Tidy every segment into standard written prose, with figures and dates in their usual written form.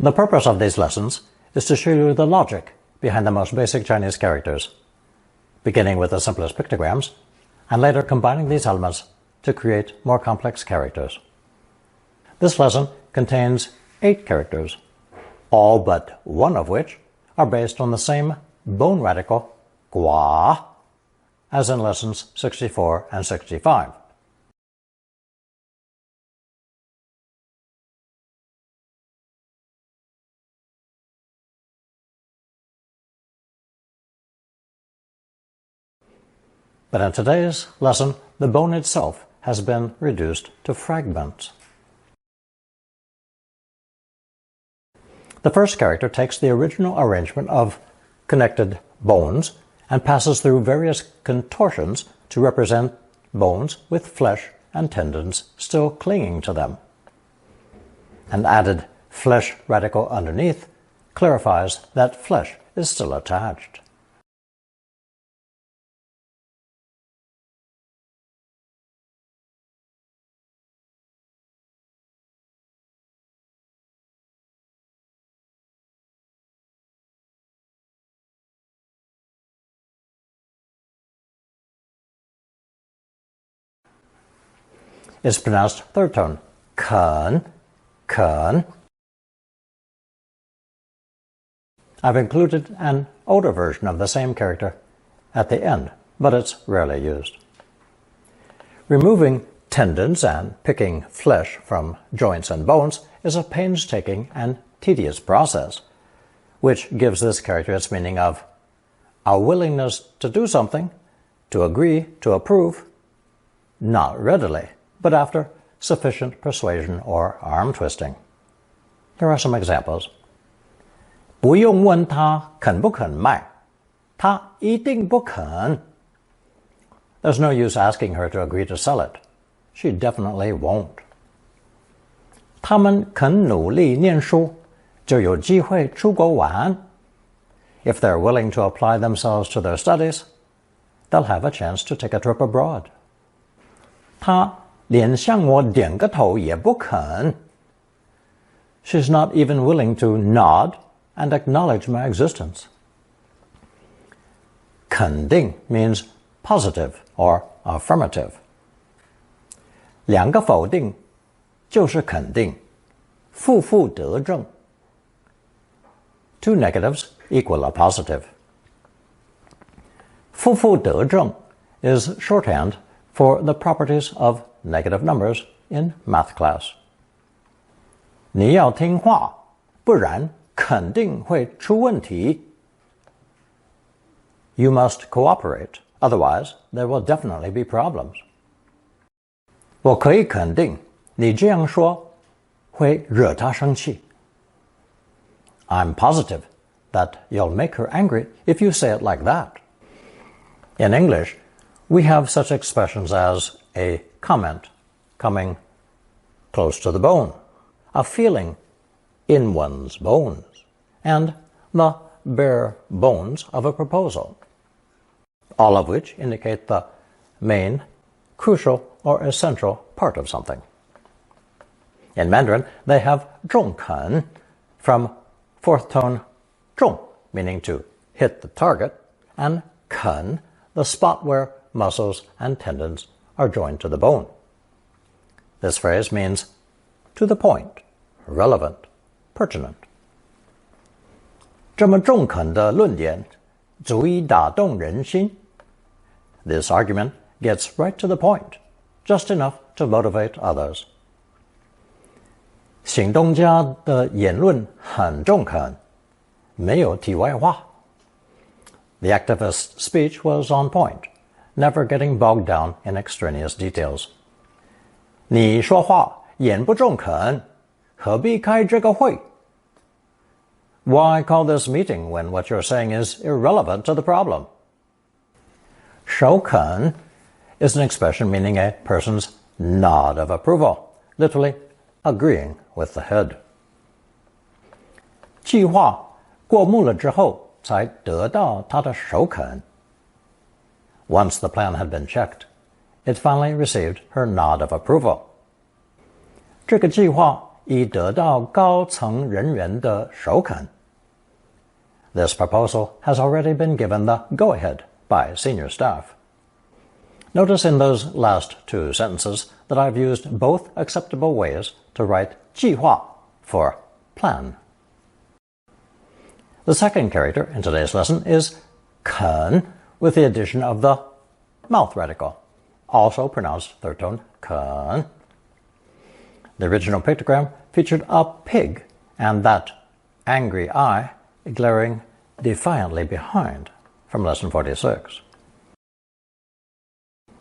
The purpose of these lessons is to show you the logic behind the most basic Chinese characters, beginning with the simplest pictograms, and later combining these elements to create more complex characters. This lesson contains 8 characters, all but one of which are based on the same bone radical, gua, as in lessons 64 and 65. But in today's lesson, the bone itself has been reduced to fragments. The first character takes the original arrangement of connected bones and passes through various contortions to represent bones with flesh and tendons still clinging to them. An added flesh radical underneath clarifies that flesh is still attached. It's pronounced third tone, kun, kun. I've included an older version of the same character at the end, but it's rarely used. Removing tendons and picking flesh from joints and bones is a painstaking and tedious process, which gives this character its meaning of a willingness to do something, to agree, to approve, not readily, but after sufficient persuasion or arm twisting. Here are some examples. 不用问他肯不肯卖，他一定不肯. There's no use asking her to agree to sell it. She definitely won't. 他们肯努力念书，就有机会出国玩. If they're willing to apply themselves to their studies, they'll have a chance to take a trip abroad. 他连向我点个头也不肯. She's not even willing to nod and acknowledge my existence. 肯定 means positive or affirmative. 两个否定就是肯定，负负得正. Two negatives equal a positive. 负负得正 is shorthand for the properties of negative numbers in math class. 你要听话，不然肯定会出问题. You must cooperate, otherwise there will definitely be problems. 我可以肯定，你这样说会惹她生气. I'm positive that you'll make her angry if you say it like that. In English, we have such expressions as a comment coming close to the bone, a feeling in one's bones, and the bare bones of a proposal, all of which indicate the main, crucial, or essential part of something. In Mandarin, they have 中肯 from fourth tone 中, meaning to hit the target, and 肯, the spot where muscles and tendons are joined to the bone. This phrase means to the point, relevant, pertinent. 这么中肯的论点足以打动人心. This argument gets right to the point, just enough to motivate others. 行动家的言论很中肯，没有题外话. The activist's speech was on point, never getting bogged down in extraneous details. 你说话言不中肯，何必开这个会? Why call this meeting when what you're saying is irrelevant to the problem? 首肯 is an expression meaning a person's nod of approval, literally agreeing with the head. 计划过目了之后才得到他的首肯. Once the plan had been checked, it finally received her nod of approval. 这个计划以得到高层人员的首肯. This proposal has already been given the go-ahead by senior staff. Notice in those last two sentences that I've used both acceptable ways to write 计划 for plan. The second character in today's lesson is 肯 with the addition of the mouth radical, also pronounced third tone 肯. The original pictogram featured a pig and that angry eye glaring defiantly behind from lesson 46.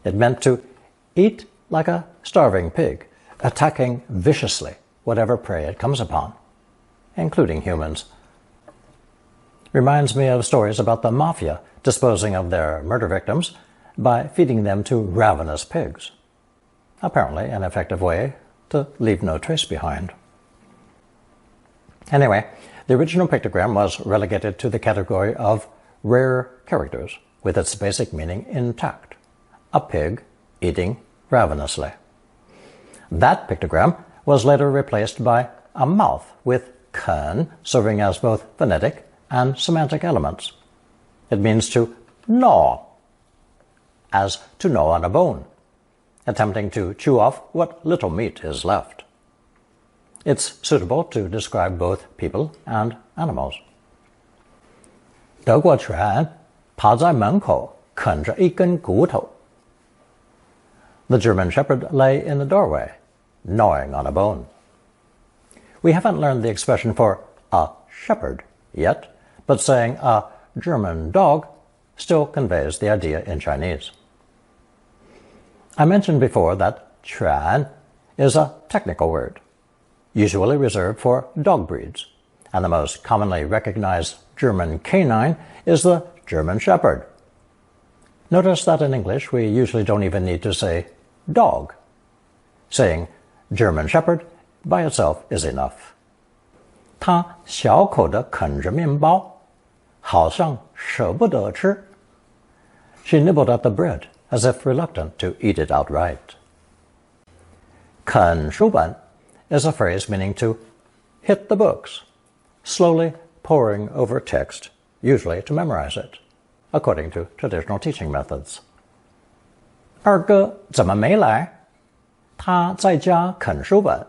It meant to eat like a starving pig, attacking viciously whatever prey it comes upon, including humans. Reminds me of stories about the mafia disposing of their murder victims by feeding them to ravenous pigs. Apparently an effective way to leave no trace behind. Anyway, the original pictogram was relegated to the category of rare characters with its basic meaning intact. A pig eating ravenously. That pictogram was later replaced by a mouth with 肯 serving as both phonetic and semantic elements. It means to gnaw, as to gnaw on a bone, attempting to chew off what little meat is left. It's suitable to describe both people and animals. 德国犬趴在门口啃着一根骨头. The German shepherd lay in the doorway, gnawing on a bone. We haven't learned the expression for a shepherd yet, but saying a German dog still conveys the idea in Chinese. I mentioned before that 犬 is a technical word, usually reserved for dog breeds, and the most commonly recognized German canine is the German shepherd. Notice that in English we usually don't even need to say dog. Saying German shepherd by itself is enough. 它小口地啃着面包，好像舍不得吃. She nibbled at the bread as if reluctant to eat it outright. 啃书本 is a phrase meaning to hit the books, slowly poring over text, usually to memorize it, according to traditional teaching methods. 二哥怎么没来？他在家啃书本。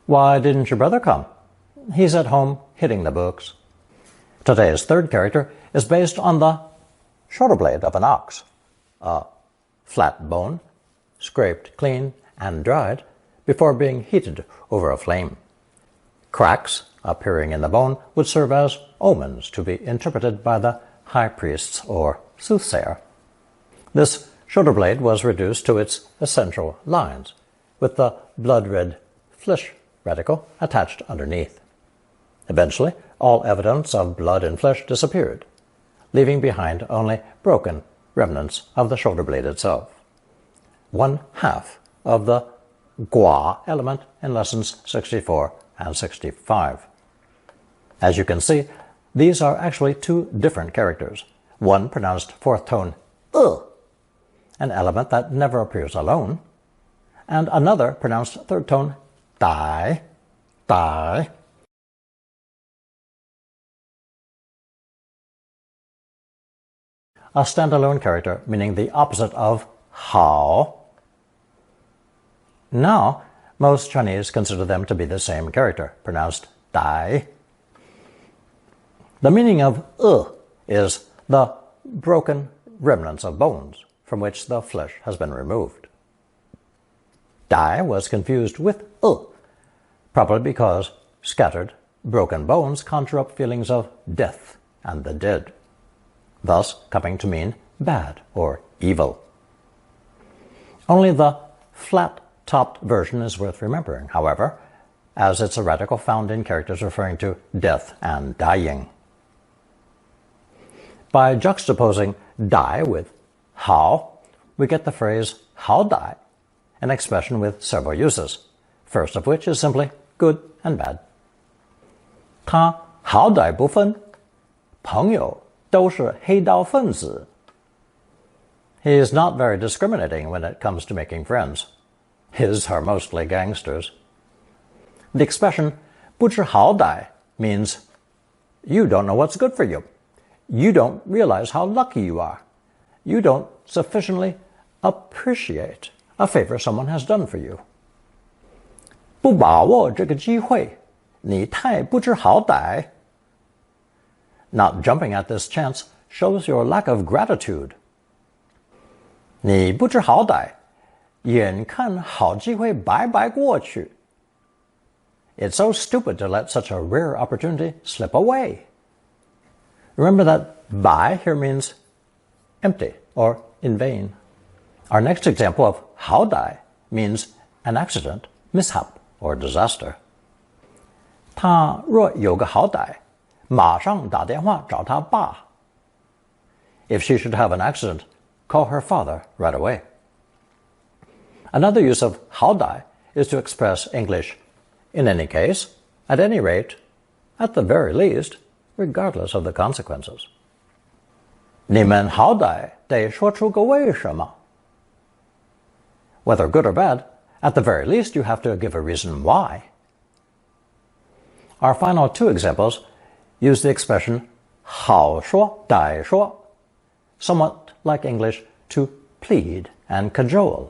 Why didn't your brother come? He's at home hitting the books. Today's third character is based on the shoulder blade of an ox, a flat bone, scraped clean and dried before being heated over a flame. Cracks appearing in the bone would serve as omens to be interpreted by the high priests or soothsayer. This shoulder blade was reduced to its essential lines, with the blood-red flesh radical attached underneath. Eventually, all evidence of blood and flesh disappeared, leaving behind only broken remnants of the shoulder blade itself. 1/2 of the 歺 element in lessons 64 and 65. As you can see, these are actually two different characters, one pronounced fourth tone 'ugh', an element that never appears alone, and another pronounced third tone 歹, 歹. A standalone character meaning the opposite of 好. Now, most Chinese consider them to be the same character, pronounced 歹. The meaning of is the broken remnants of bones from which the flesh has been removed. 歹 was confused with probably because scattered, broken bones conjure up feelings of death and the dead, thus coming to mean bad or evil. Only the flat-topped version is worth remembering, however, as it's a radical found in characters referring to death and dying. By juxtaposing 歹 with 好, we get the phrase 好歹, an expression with several uses, first of which is simply good and bad. 他好歹不分，朋友都是黑道分子. He is not very discriminating when it comes to making friends. His are mostly gangsters. The expression 不知好歹 means you don't know what's good for you. You don't realize how lucky you are. You don't sufficiently appreciate a favor someone has done for you. 不把握这个机会，你太不知好歹。Not jumping at this chance shows your lack of gratitude. 你不知好歹，眼看好机会白白过去。It's so stupid to let such a rare opportunity slip away. Remember that 白 here means empty or in vain. Our next example of 好歹 means an accident, mishap, or disaster. 他若有个好歹，马上打电话找他爸。If she should have an accident, call her father right away. Another use of 好歹 is to express English in any case, at any rate, at the very least, regardless of the consequences. 你们好歹得说出个为什么。Whether good or bad, at the very least you have to give a reason why. Our final two examples use the expression 好说歹说, somewhat like English to plead and cajole,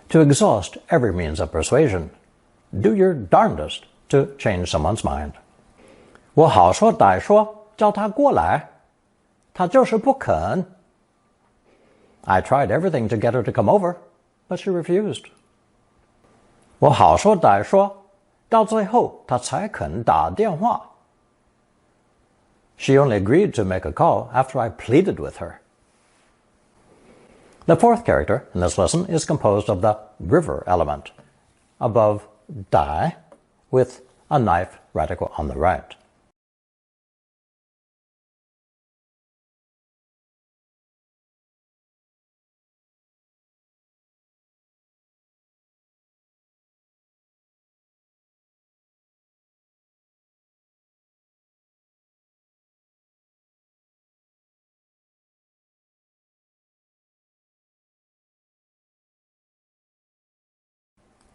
to exhaust every means of persuasion. Do your darndest to change someone's mind. 我好说歹说叫他过来，他就是不肯。I tried everything to get her to come over, but she refused. 我好说歹说，到最后他才肯打电话。She only agreed to make a call after I pleaded with her. The fourth character in this lesson is composed of the river element, above 歹, with a knife radical on the right.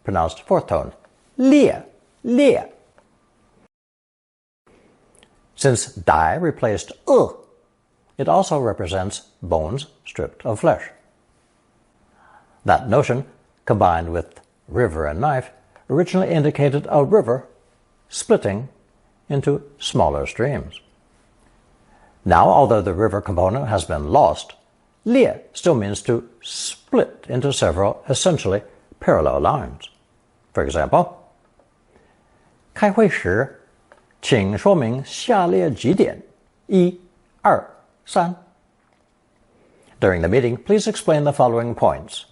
Pronounced fourth tone, 裂, 裂. Since 歹 replaced it also represents bones stripped of flesh. That notion, combined with river and knife, originally indicated a river splitting into smaller streams. Now, although the river component has been lost, 裂 still means to split into several essentially parallel lines. For example, 开会时，请说明下列几点：1、2、3. During the meeting, please explain the following points: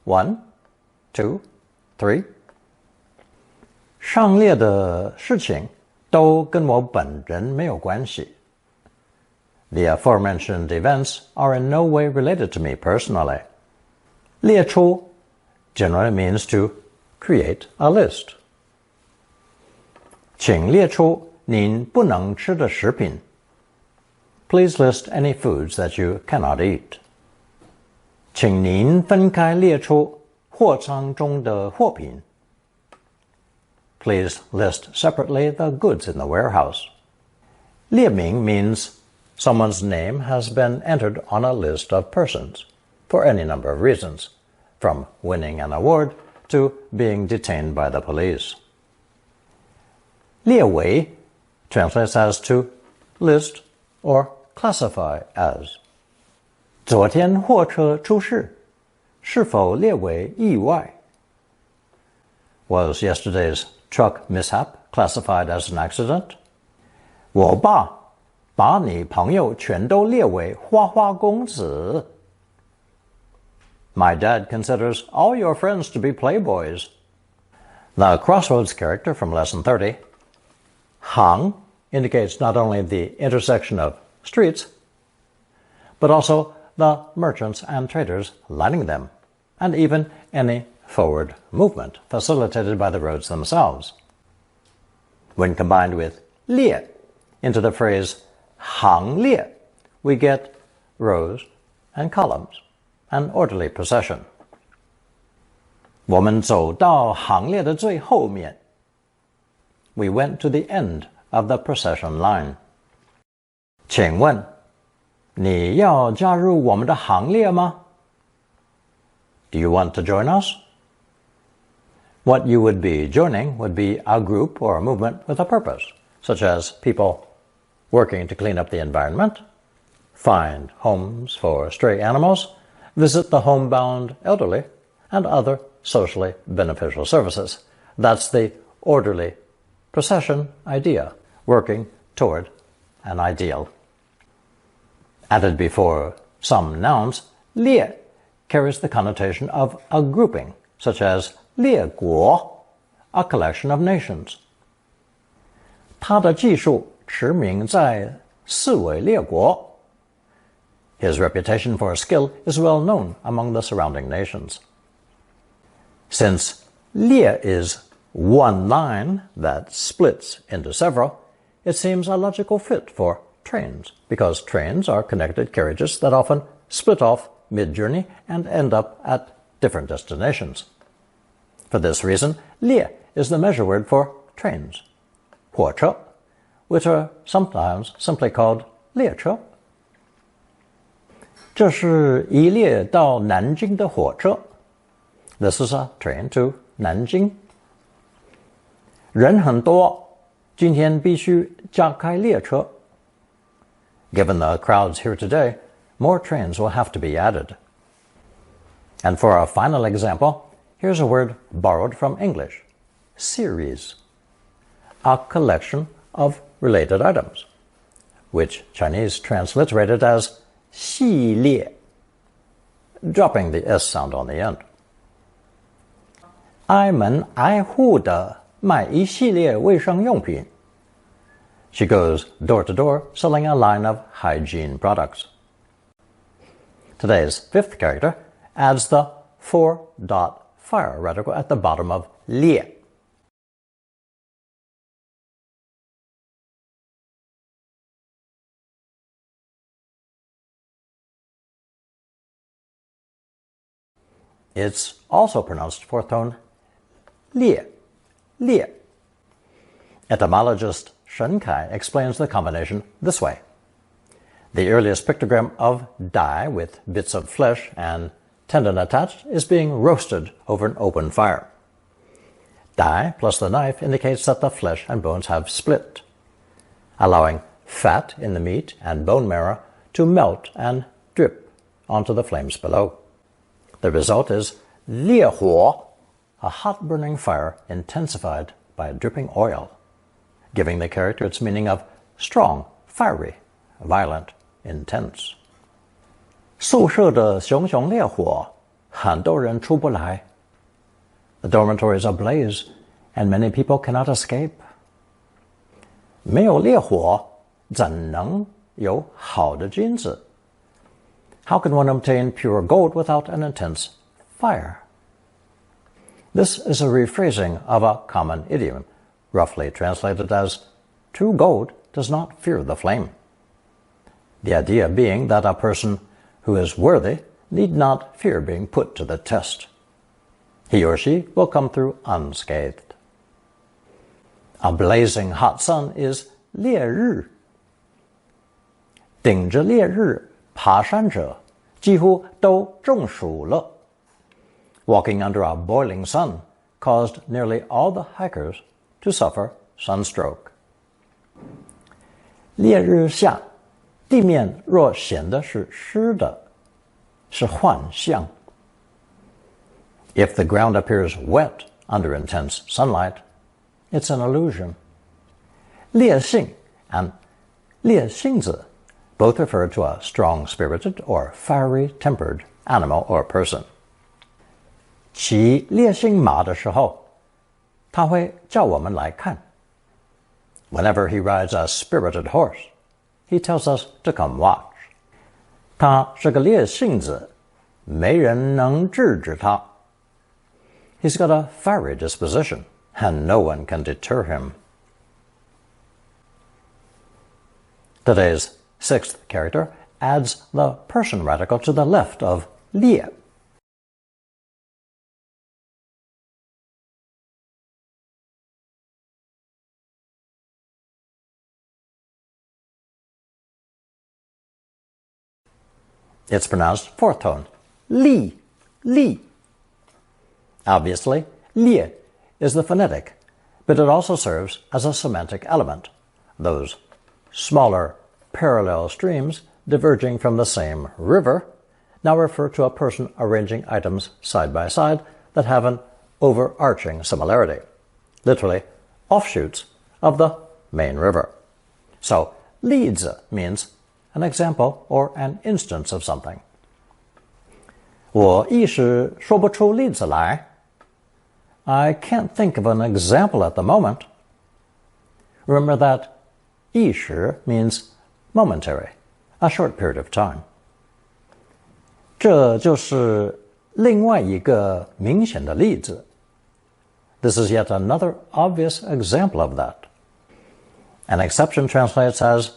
1, 2, 3. 上列的事情都跟我本人没有关系。The aforementioned events are in no way related to me personally. 列出 generally means to create a list. 请列出您不能吃的食品。Please list any foods that you cannot eat. 请您分开列出货仓中的货品。Please list separately the goods in the warehouse. 列名 means someone's name has been entered on a list of persons for any number of reasons, from winning an award to being detained by the police. 列为 translates as to list or classify as. 昨天货车出事，是否列为意外？ Was yesterday's truck mishap classified as an accident? 我爸把你朋友全都列为花花公子。My dad considers all your friends to be playboys. The crossroads character from lesson 30, 行 indicates not only the intersection of streets, but also the merchants and traders lining them, and even any forward movement facilitated by the roads themselves. When combined with 列 into the phrase 行列, we get rows and columns, an orderly procession. 我们走到行列的最后面。we went to the end of the procession line. 请问你要加入我们的行列吗? Do you want to join us? What you would be joining would be a group or a movement with a purpose, such as people working to clean up the environment, find homes for stray animals, visit the homebound elderly, and other socially beneficial services. That's the orderly procession idea, working toward an ideal. Added before some nouns, 列 carries the connotation of a grouping, such as 列国, a collection of nations. 他的技术驰名在四维列国. His reputation for skill is well known among the surrounding nations. Since 列 is one line that splits into several, it seems a logical fit for trains, because trains are connected carriages that often split off mid-journey and end up at different destinations. For this reason, 列 is the measure word for trains, 火车, which are sometimes simply called 列车. 这是一列到南京的火车. This is a train to Nanjing. 人很多，今天必须加开列车. Given the crowds here today, more trains will have to be added. And for our final example, here's a word borrowed from English, series, a collection of related items, which Chinese transliterated as 系列, dropping the S sound on the end. 挨门挨户地卖一系列卫生用品. She goes door to door selling a line of hygiene products. Today's fifth character adds the 4-fire radical at the bottom of 列. It's also pronounced fourth tone 列, 列. Etymologist Shen Kai explains the combination this way. The earliest pictogram of die with bits of flesh and tendon attached is being roasted over an open fire. Die plus the knife indicates that the flesh and bones have split, allowing fat in the meat and bone marrow to melt and drip onto the flames below. The result is 烈火, a hot burning fire intensified by dripping oil, giving the character its meaning of strong, fiery, violent, intense. 宿舍的熊熊烈火，很多人出不来. The dormitories are ablaze, and many people cannot escape. 没有烈火，怎能有好的金子? How can one obtain pure gold without an intense fire? This is a rephrasing of a common idiom, roughly translated as, true gold does not fear the flame. The idea being that a person who is worthy need not fear being put to the test. He or she will come through unscathed. A blazing hot sun is 烈日. 顶着烈日爬山者几乎都中暑了. Walking under a boiling sun caused nearly all the hikers to suffer sunstroke. 烈日下，地面若显得是湿的，是幻象. If the ground appears wet under intense sunlight, it's an illusion. 烈性 and 烈性子 both refer to a strong-spirited or fiery-tempered animal or person. 骑烈性马的时候，他会叫我们来看. Whenever he rides a spirited horse, he tells us to come watch. 他是个烈性子，没人能制止他. He's got a fiery disposition, and no one can deter him. Today's sixth character adds the person radical to the left of 烈. It's pronounced fourth tone. Li, li. Obviously, lie is the phonetic, but it also serves as a semantic element. Those smaller parallel streams diverging from the same river now refer to a person arranging items side by side that have an overarching similarity, literally offshoots of the main river. So, 例子 means an example or an instance of something. 我一时说不出例子来. I can't think of an example at the moment. Remember that 一时 means momentary, a short period of time. 这就是另外一个明显的例子. This is yet another obvious example of that. An exception translates as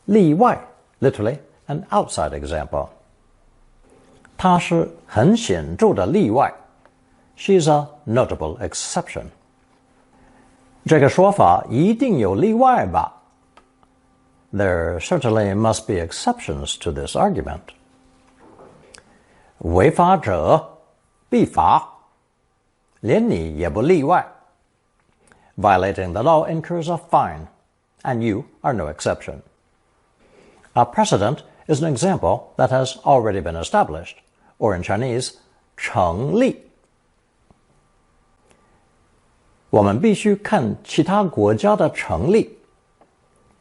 例外, literally an outside example. 她是很显著的例外. She's a notable exception. 这个说法一定有例外吧? There certainly must be exceptions to this argument. 违法者必罚. 连你也不例外. Violating the law incurs a fine, and you are no exception. A precedent is an example that has already been established, or in Chinese, 成立. 我们必须看其他国家的成立.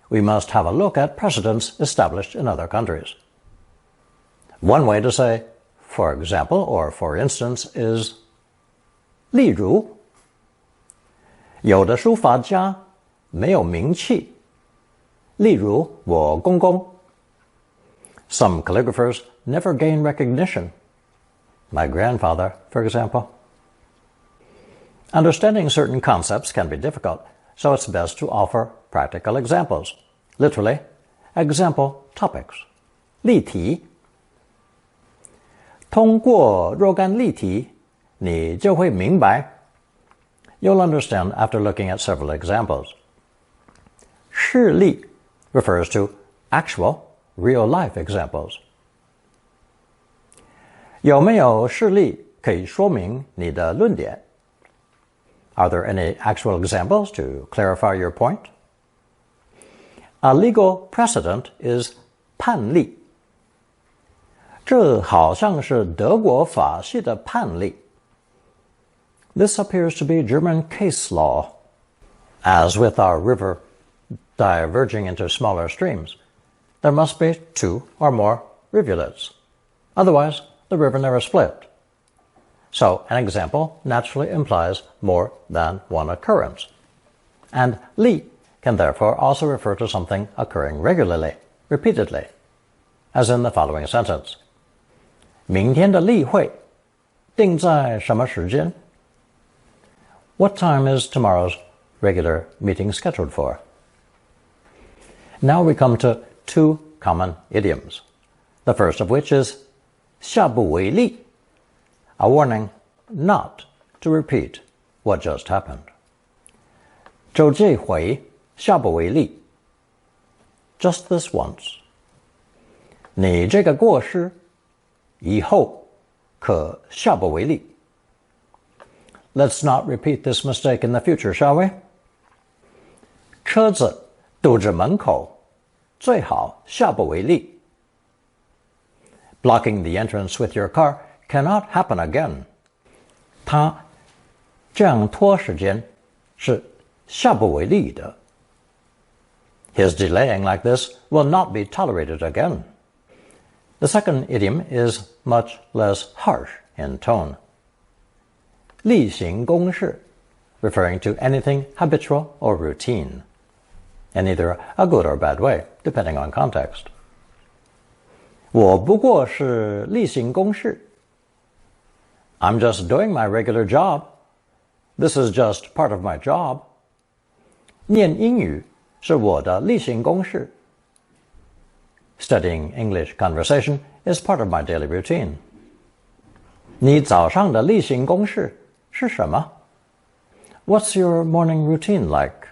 We must have a look at precedents established in other countries. One way to say, for example, or for instance, is 例如有的书法家没有名气，例如我公公. Some calligraphers never gain recognition. My grandfather, for example. Understanding certain concepts can be difficult, so it's best to offer practical examples. Literally, example topics. 例题. 通过若干例题，你就会明白. You'll understand after looking at several examples. 事例 refers to actual, real-life examples. 有没有事例可以说明你的论点? Are there any actual examples to clarify your point? A legal precedent is 判例. 这好像是德国法系的判例. This appears to be German case law. As with our river diverging into smaller streams, there must be 2 or more rivulets. Otherwise, the river never split. So, an example naturally implies more than one occurrence. And 例 can therefore also refer to something occurring regularly, repeatedly, as in the following sentence. 明天的例会定在什么时间? What time is tomorrow's regular meeting scheduled for? Now we come to 2 common idioms, the first of which is 下不为例, a warning not to repeat what just happened. 就这回下不为例, just this once. 你这个过失以后可下不为例. Let's not repeat this mistake in the future, shall we? 车子堵着门口，最好下不为例. Blocking the entrance with your car cannot happen again. 他这样拖时间是下不为例的. His delaying like this will not be tolerated again. The second idiom is much less harsh in tone. 例行公事, referring to anything habitual or routine, in either a good or bad way, depending on context. 我不过是例行公事. I'm just doing my regular job. This is just part of my job. 念英语是我的例行公事. Studying English conversation is part of my daily routine. 你早上的例行公事是什么? What's your morning routine like?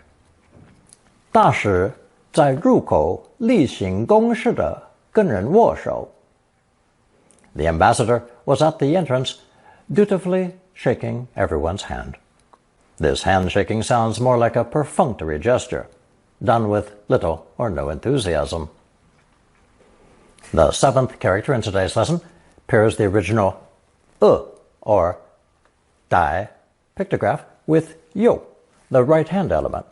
大使在入口例行公事的跟人握手. The ambassador was at the entrance, dutifully shaking everyone's hand. This handshaking sounds more like a perfunctory gesture, done with little or no enthusiasm. The seventh character in today's lesson pairs the original or dai pictograph with you, the right hand element,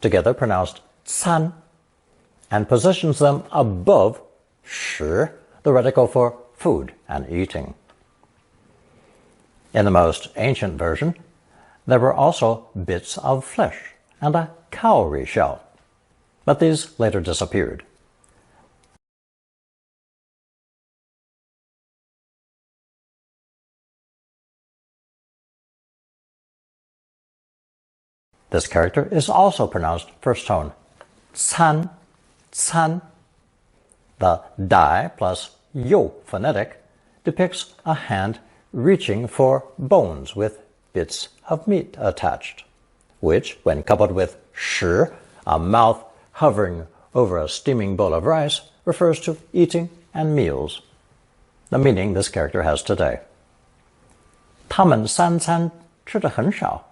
together pronounced can, and positions them above shi, the radical for food and eating. In the most ancient version, there were also bits of flesh and a cowrie shell, but these later disappeared. This character is also pronounced first tone, can, can. The dai plus you phonetic depicts a hand reaching for bones with bits of meat attached, which, when coupled with shi, a mouth hovering over a steaming bowl of rice, refers to eating and meals, the meaning this character has today. 他们三餐吃得很少.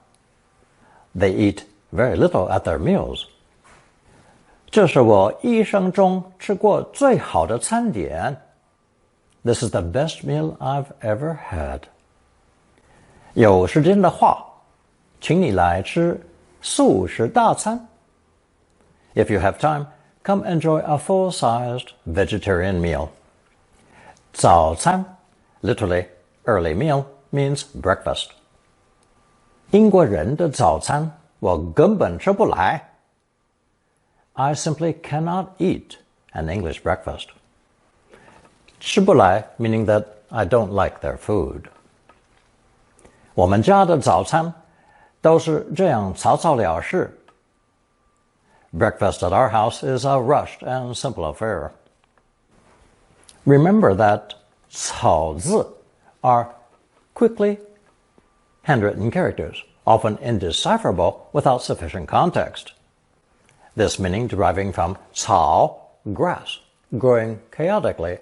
They eat very little at their meals. 这是我一生中吃过最好的餐点. This is the best meal I've ever had. 有时间的话，请你来吃素食大餐. If you have time, come enjoy a full-sized vegetarian meal. 早餐, literally early meal, means breakfast. 英国人的早餐我根本吃不来. I simply cannot eat an English breakfast. 吃不来 meaning that I don't like their food. 我们家的早餐都是这样草草了事. Breakfast at our house is a rushed and simple affair. Remember that 草字 are quickly handwritten characters, often indecipherable without sufficient context. This meaning deriving from 草, grass, growing chaotically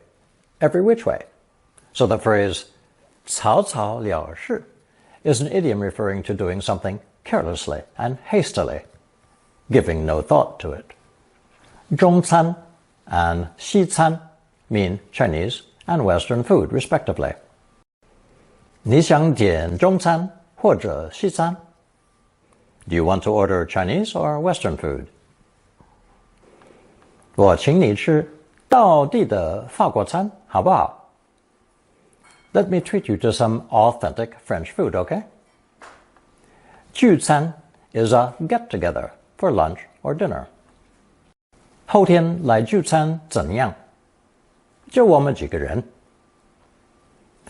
every which way. So the phrase 草草了事 is an idiom referring to doing something carelessly and hastily, giving no thought to it. 中餐 and 西餐 mean Chinese and Western food, respectively. 你想点中餐或者西餐? Do you want to order Chinese or Western food? 我请你吃道地的法国餐，好不好? Let me treat you to some authentic French food, okay? 聚餐 is a get-together for lunch or dinner. 后天来聚餐怎样? 就我们几个人.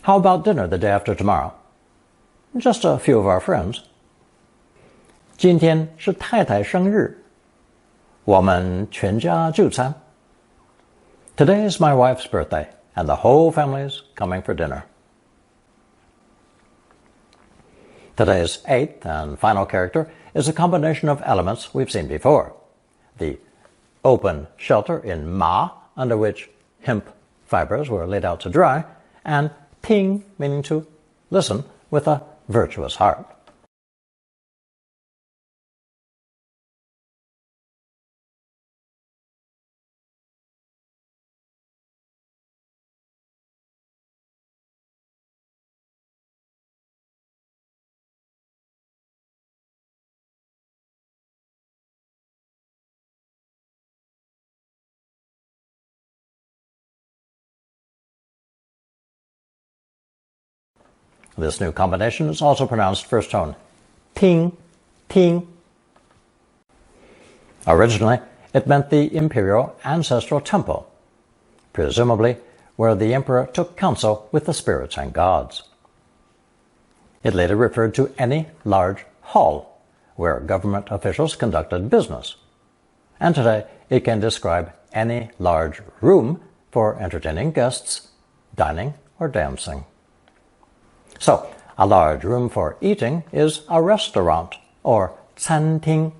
How about dinner the day after tomorrow? Just a few of our friends. 今天是太太生日，我们全家聚餐. Today is my wife's birthday, and the whole family's coming for dinner. Today's eighth and final character is a combination of elements we've seen before. The open shelter in ma, under which hemp fibers were laid out to dry, and ting, meaning to listen with a virtuous heart. This new combination is also pronounced first tone, ting, ting. Originally, it meant the imperial ancestral temple, presumably where the emperor took counsel with the spirits and gods. It later referred to any large hall where government officials conducted business. And today, it can describe any large room for entertaining guests, dining, or dancing. So, a large room for eating is a restaurant or 餐厅.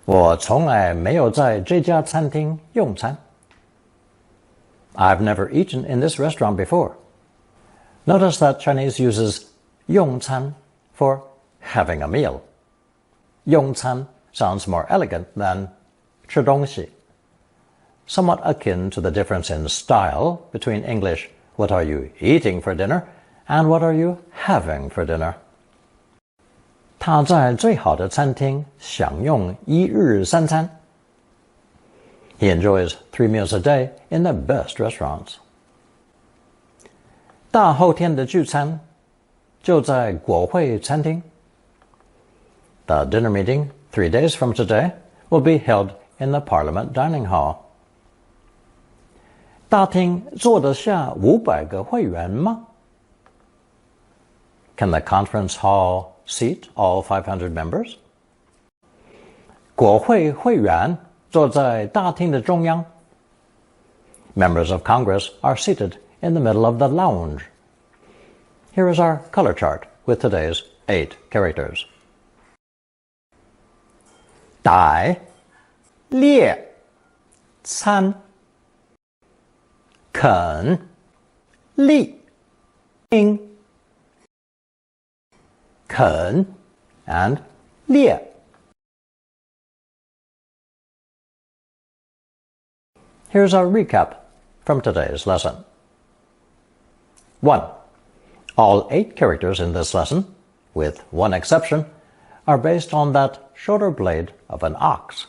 我从来没有在这家餐厅用餐. I've never eaten in this restaurant before. Notice that Chinese uses 用餐 for having a meal. 用餐 sounds more elegant than 吃东西, somewhat akin to the difference in style between English "What are you eating for dinner?" and "What are you having for dinner?" 他在最好的餐厅享用一日三餐. He enjoys 3 meals a day in the best restaurants. 大后天的聚餐就在国会餐厅. The dinner meeting 3 days from today will be held in the Parliament dining hall. 大厅坐得下500个会员吗? Can the conference hall seat all 500 members? 国会会员坐在大厅的中央. Members of Congress are seated in the middle of the lounge. Here is our color chart with today's 8 characters. 歹烈餐肯力应肯 and 烈. Here's our recap from today's lesson. 1. All 8 characters in this lesson, with one exception, are based on that shoulder blade of an ox,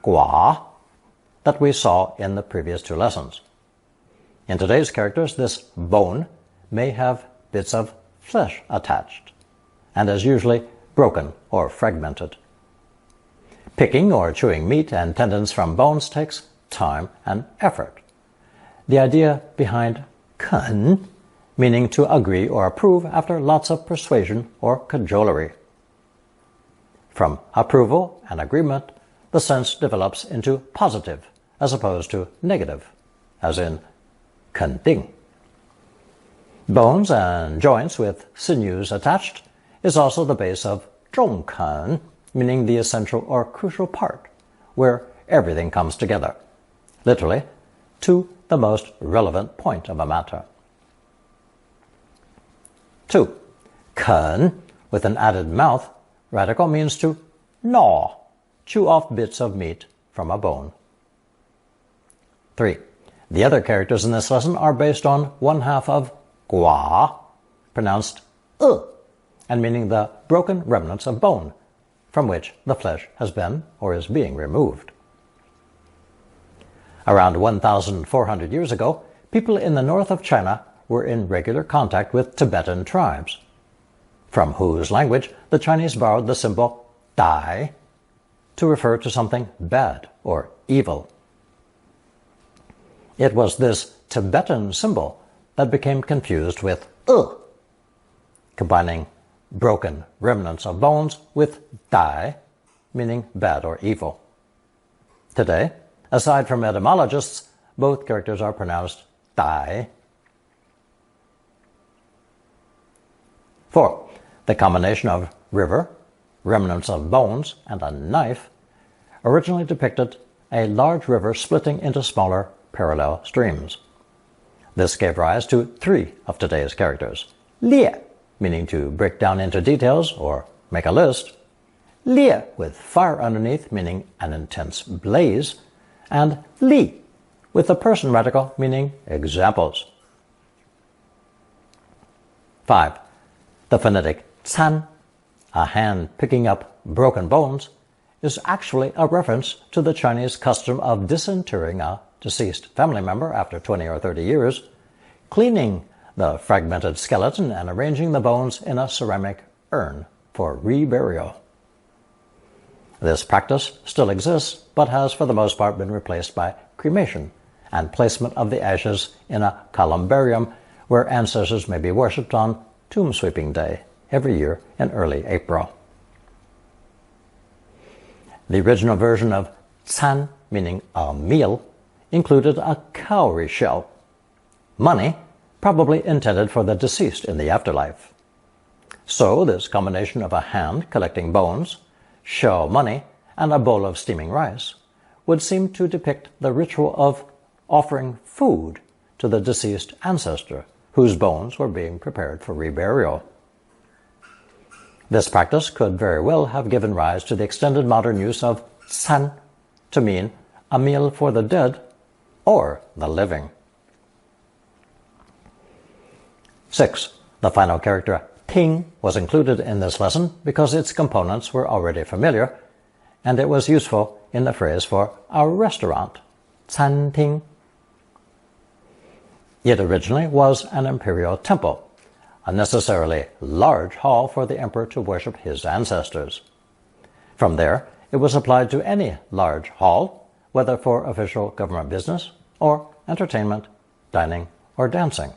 歺, that we saw in the previous 2 lessons. In today's characters, this bone may have bits of flesh attached, and is usually broken or fragmented. Picking or chewing meat and tendons from bones takes time and effort. The idea behind 肯, meaning to agree or approve after lots of persuasion or cajolery. From approval and agreement, the sense develops into positive as opposed to negative, as in 肯定. Bones and joints with sinews attached is also the base of 中肯, meaning the essential or crucial part, where everything comes together, literally, to the most relevant point of a matter. 2. 啃, with an added mouth radical, means to gnaw, chew off bits of meat from a bone. 3. The other characters in this lesson are based on 1/2 of 歺, pronounced and meaning the broken remnants of bone, from which the flesh has been or is being removed. Around 1,400 years ago, people in the north of China were in regular contact with Tibetan tribes, from whose language the Chinese borrowed the symbol dai to refer to something bad or evil. It was this Tibetan symbol that became confused with combining broken remnants of bones with dai, meaning bad or evil. Today, aside from etymologists, both characters are pronounced dai. 4. The combination of river, remnants of bones, and a knife originally depicted a large river splitting into smaller parallel streams. This gave rise to 3 of today's characters. 烈, meaning to break down into details or make a list. 烈, with fire underneath, meaning an intense blaze. And 力, with the person radical, meaning examples. 5. The phonetic 餐, a hand picking up broken bones, is actually a reference to the Chinese custom of disinterring a deceased family member after 20 or 30 years, cleaning the fragmented skeleton and arranging the bones in a ceramic urn for reburial. This practice still exists, but has for the most part been replaced by cremation and placement of the ashes in a columbarium where ancestors may be worshipped on Tomb Sweeping Day every year in early April. The original version of 餐, meaning a meal, included a cowrie shell. Money, probably intended for the deceased in the afterlife. So this combination of a hand collecting bones, shell money, and a bowl of steaming rice would seem to depict the ritual of offering food to the deceased ancestor, whose bones were being prepared for reburial. This practice could very well have given rise to the extended modern use of san to mean a meal for the dead or the living. 6. The final character ting was included in this lesson because its components were already familiar, and it was useful in the phrase for a restaurant, 餐厅. It originally was an imperial temple, a necessarily large hall for the emperor to worship his ancestors. From there, it was applied to any large hall, whether for official government business or entertainment, dining, or dancing.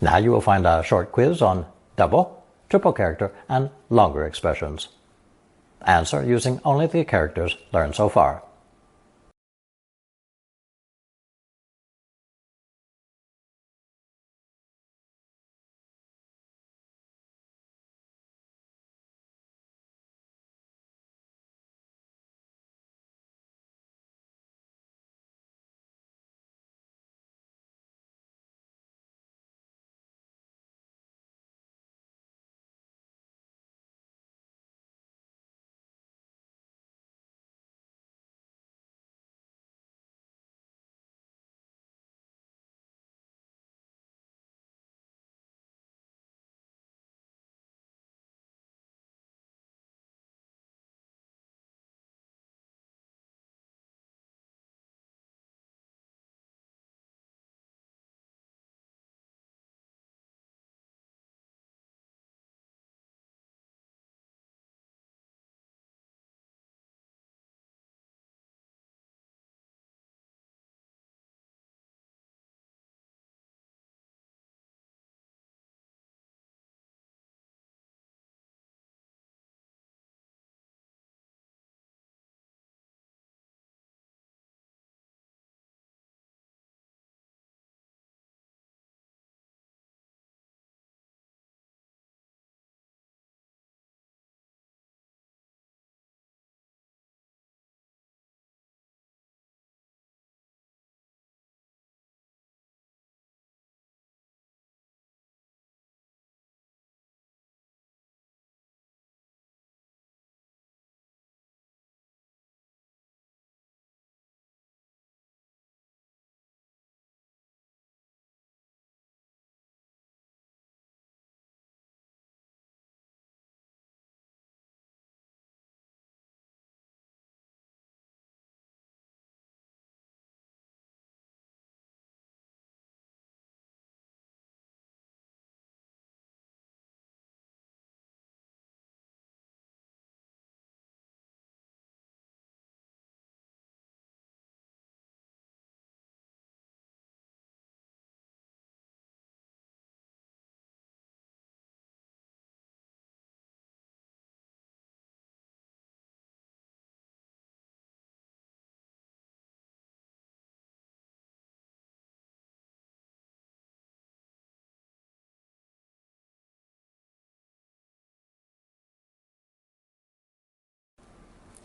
Now you will find a short quiz on double, triple character, and longer expressions. Answer using only the characters learned so far.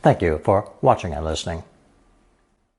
Thank you for watching and listening.